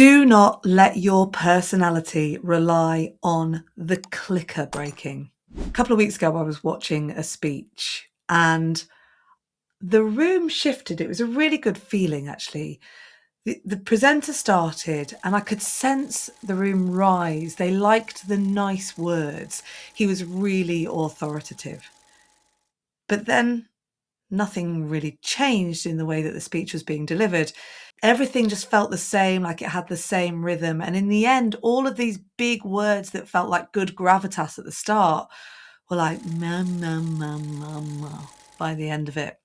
Do not let your personality rely on the clicker breaking. A couple of weeks ago, I was watching a speech and the room shifted. It was a really good feeling, actually. The presenter started and I could sense the room rise. They liked the nice words. He was really authoritative. But then nothing really changed in the way that the speech was being delivered. Everything just felt the same, like it had the same rhythm. And in the end, all of these big words that felt like good gravitas at the start were like, by the end of it.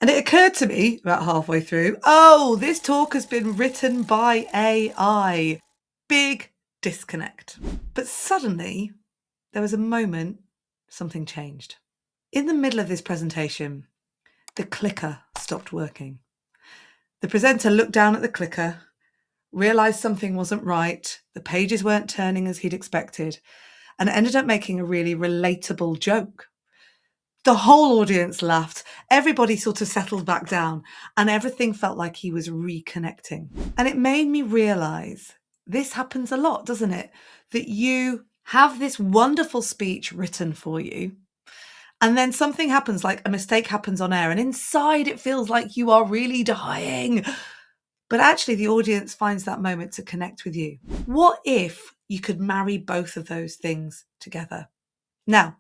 And it occurred to me about halfway through, oh, this talk has been written by AI. Big disconnect. But suddenly, there was a moment, something changed. In the middle of this presentation, the clicker stopped working. The presenter looked down at the clicker, realised something wasn't right, the pages weren't turning as he'd expected, and ended up making a really relatable joke. The whole audience laughed, everybody sort of settled back down, and everything felt like he was reconnecting. And it made me realise this happens a lot, doesn't it? That you have this wonderful speech written for you, and then something happens, like a mistake happens on air, and inside it feels like you are really dying. But actually, the audience finds that moment to connect with you. What if you could marry both of those things together? Now,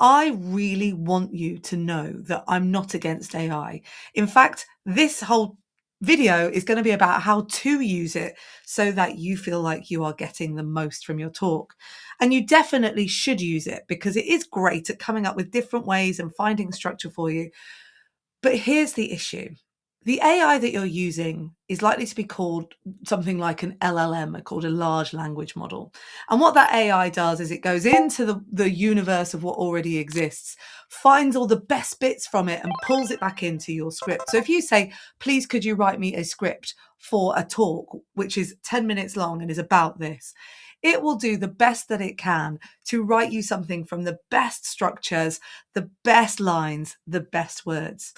I really want you to know that I'm not against AI. In fact, this whole video is going to be about how to use it so that you feel like you are getting the most from your talk. And you definitely should use it because it is great at coming up with different ways and finding structure for you. But here's the issue. The AI that you're using is likely to be called something like an LLM, called a large language model. And what that AI does is it goes into the universe of what already exists, finds all the best bits from it and pulls it back into your script. So if you say, please, could you write me a script for a talk, which is 10 minutes long and is about this, it will do the best that it can to write you something from the best structures, the best lines, the best words.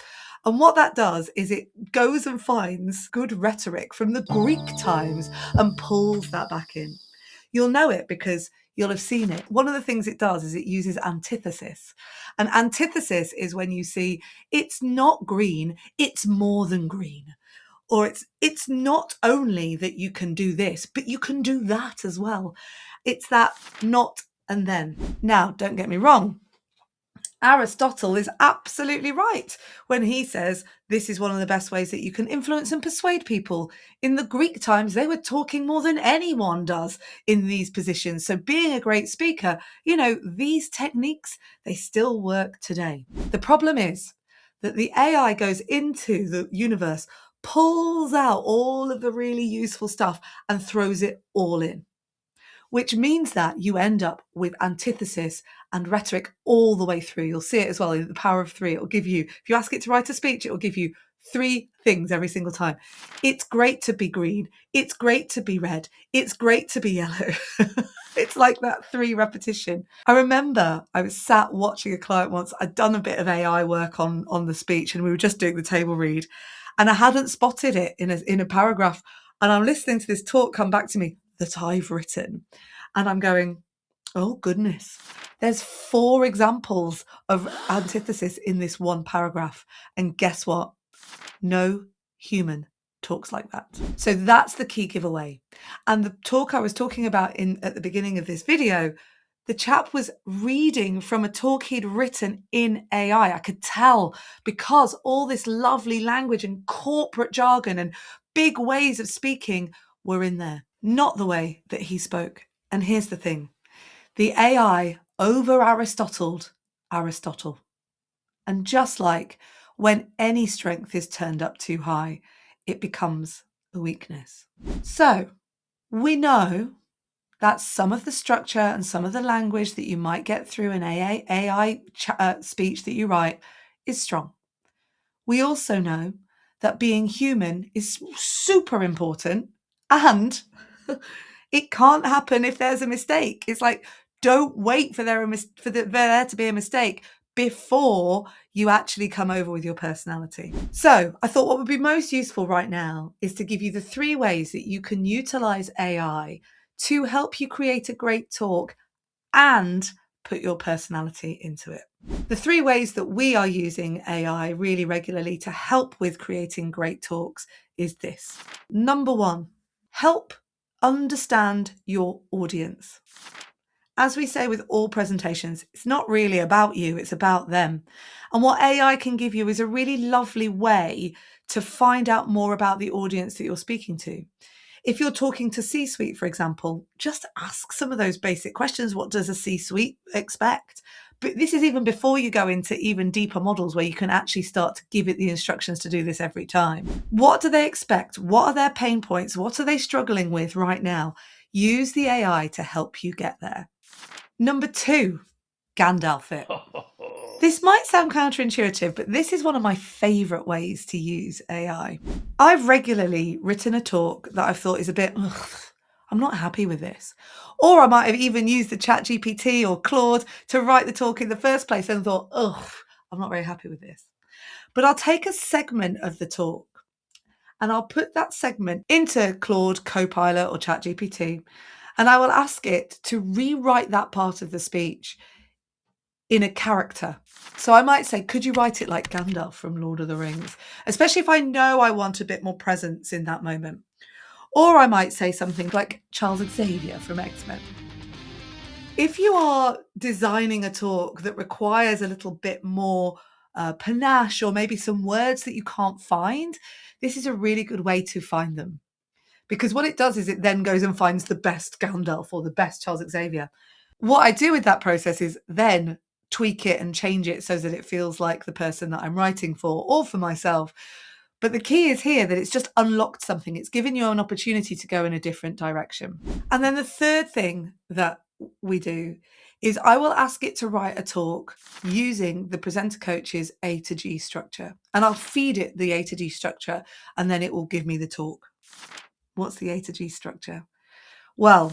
And what that does is it goes and finds good rhetoric from the Greek times and pulls that back in. You'll know it because you'll have seen it. One of the things it does is it uses antithesis. And antithesis is when you see it's not green, it's more than green. Or it's not only that you can do this, but you can do that as well. It's that not and then. Now, don't get me wrong. Aristotle is absolutely right when he says this is one of the best ways that you can influence and persuade people. In the Greek times, they were talking more than anyone does in these positions. So being a great speaker, these techniques, they still work today. The problem is that the AI goes into the universe, pulls out all of the really useful stuff and throws it all in, which means that you end up with antithesis and rhetoric all the way through. You'll see it as well in the power of three. It will give you, if you ask it to write a speech, it will give you 3 things every single time. It's great to be green. It's great to be red. It's great to be yellow. It's like that 3 repetition. I remember I was sat watching a client once. I'd done a bit of AI work on the speech and we were just doing the table read and I hadn't spotted it in a paragraph. And I'm listening to this talk come back to me that I've written. And I'm going, oh goodness, there's 4 examples of antithesis in this one paragraph. And guess what? No human talks like that. So that's the key giveaway. And the talk I was talking about at the beginning of this video, the chap was reading from a talk he'd written in AI. I could tell because all this lovely language and corporate jargon and big ways of speaking were in there, not the way that he spoke. And here's the thing. The AI over Aristotled Aristotle. And just like when any strength is turned up too high, it becomes a weakness. So we know that some of the structure and some of the language that you might get through an AI speech that you write is strong. We also know that being human is super important and it can't happen if there's a mistake. It's like, don't wait for there to be a mistake. before you actually come over with your personality. So I thought what would be most useful right now is to give you the 3 ways that you can utilize AI to help you create a great talk and put your personality into it. The 3 ways that we are using AI really regularly to help with creating great talks is this. Number 1, help understand your audience. As we say with all presentations, it's not really about you, it's about them. And what AI can give you is a really lovely way to find out more about the audience that you're speaking to. If you're talking to C-suite, for example, just ask some of those basic questions. What does a C-suite expect? But this is even before you go into even deeper models where you can actually start to give it the instructions to do this every time. What do they expect? What are their pain points? What are they struggling with right now? Use the AI to help you get there. Number 2, Gandalf it. This might sound counterintuitive, but this is one of my favorite ways to use AI. I've regularly written a talk that I've thought is a bit, I'm not happy with this. Or I might have even used the ChatGPT or Claude to write the talk in the first place and thought, I'm not very happy with this. But I'll take a segment of the talk and I'll put that segment into Claude, Copilot or ChatGPT, and I will ask it to rewrite that part of the speech in a character. So I might say, could you write it like Gandalf from Lord of the Rings? Especially if I know I want a bit more presence in that moment. Or I might say something like Charles Xavier from X-Men. If you are designing a talk that requires a little bit more panache or maybe some words that you can't find, this is a really good way to find them. Because what it does is it then goes and finds the best Gandalf or the best Charles Xavier. What I do with that process is then tweak it and change it so that it feels like the person that I'm writing for or for myself. But the key is here that it's just unlocked something. It's given you an opportunity to go in a different direction. And then the third thing that we do is I will ask it to write a talk using the Presenter Coach's A to G structure. And I'll feed it the A to G structure and then it will give me the talk. What's the A to G structure? Well,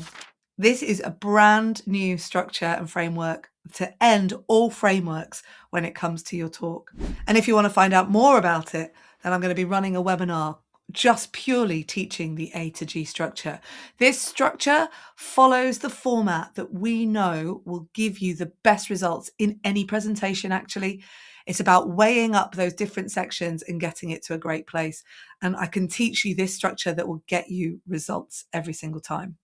this is a brand new structure and framework to end all frameworks when it comes to your talk. And if you want to find out more about it, then I'm going to be running a webinar just purely teaching the A to G structure. This structure follows the format that we know will give you the best results in any presentation, actually. It's about weighing up those different sections and getting it to a great place. And I can teach you this structure that will get you results every single time.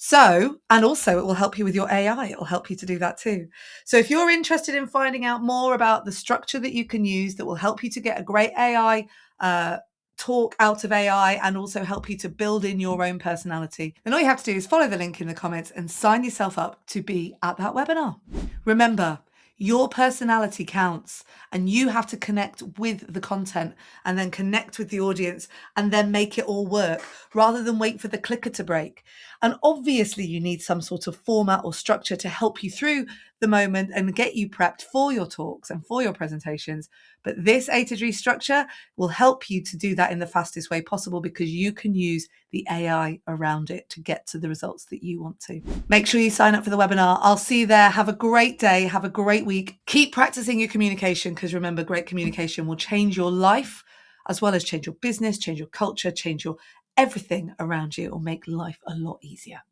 So, and also it will help you with your AI. It will help you to do that too. So if you're interested in finding out more about the structure that you can use that will help you to get a great AI talk out of AI and also help you to build in your own personality, then all you have to do is follow the link in the comments and sign yourself up to be at that webinar. Remember, your personality counts and you have to connect with the content and then connect with the audience and then make it all work rather than wait for the clicker to break. And obviously you need some sort of format or structure to help you through the moment and get you prepped for your talks and for your presentations. But this A to G structure will help you to do that in the fastest way possible because you can use the AI around it to get to the results that you want to. Make sure you sign up for the webinar. I'll see you there. Have a great day. Have a great week. Keep practicing your communication because remember, great communication will change your life as well as change your business, change your culture, change your everything around you. It will make life a lot easier.